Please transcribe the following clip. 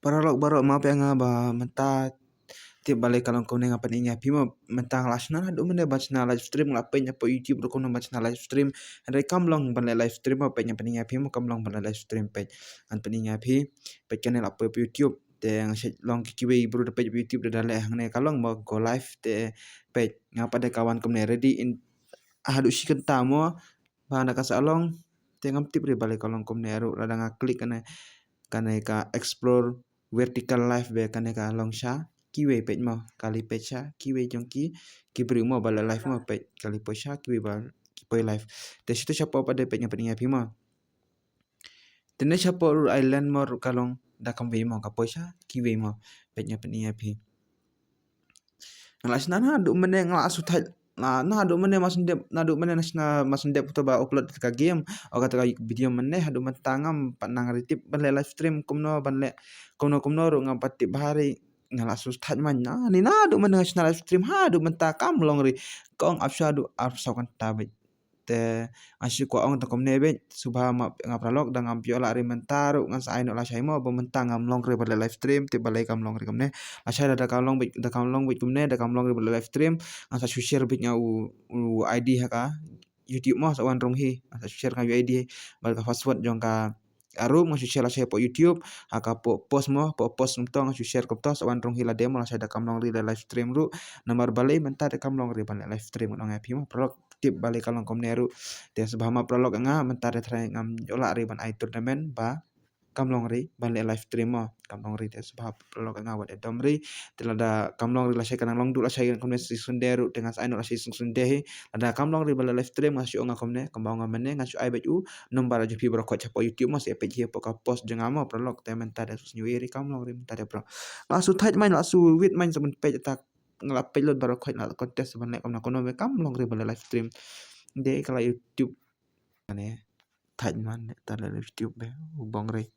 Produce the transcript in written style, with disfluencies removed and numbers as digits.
Paralog barok mape nga ba menta tiap balik kalong kau nenga paning api ma mentang lasna do mene bachna live stream la pe nya po YouTube ro kono bachna live stream re kamlong ban live stream ma pe nya paning api ma kamlong ban live stream pe an paning api pe kene la pe YouTube te ang long kiwe bro de pe YouTube de dale hangne kalong mo go live te pe ngapa de kawan kemne ready in hadu sikenta mo ba na kasalong te ngam tip re balik kalong komne ru rada nga klik kane ka explore vertical life be kane ka longsha kiwe pej mo kali pecha kiwe jongki kibri mo bala life mo pej kali pecha kiwe bal kipoy life te situ siapa pada pej nya penya pima tene siapa ru island mo ru kalong da kambe mo ka pecha kiwe mo pej nya penya pi ngalas nana du mene ngalas utai na du mene masndep na du mene nasna masndep to ba upload ka game o kata video mene hadu matangam panang ritip banle live stream kumno banle kumno ru ngam patip bahari ngalas ustad man na ni na du mene nasna live stream ha du mentakam long ri kong afsha du afsha kan tabe te asy ko ong to komne be subha ma ngapralok da ngam piola ri mentaru ngan sa aino la shaimo bo mentang ngam long ri pada live stream te balai kam long ri komne asy da kam long bit komne da kam long ri pada live stream asa share bit nya u ID haka YouTube mo sa wan rong hi asa share ka ID bal ka password jong ka arum ngasih share la saya po YouTube aka po post mo po post mto ngasih share ko to sa wan rong hi la demo la saya da kam long ri live stream ru nomor balai mentar da kam long ri pada live stream no ngapi mo prolog tip balik kalong komneru te sebahama prolog nga mentare try ngam jola ri ban ai tournament ba kamlong ri ban le live stream mo kamlong ri te sebah prolog nga wat edom ri telada kamlong ri la sai kanang long du la sai komne si sunderu dengan sai no la sai sundehi ada kamlong ri ban le live stream ngasih nga komne kembang ngamene ngasih ai baju nombar ju pi brokot chapo YouTube mo se page po ka post jengamo prolog te mentare sus nyuiri kamlong ri mentare pro lasu thaj main lasu wit main saben page tak ngelap pelot baru kau nak kontes sebenarnya kamu nak kono kam long ri bala live stream de kala YouTube ane thaj man tar YouTube be bong ri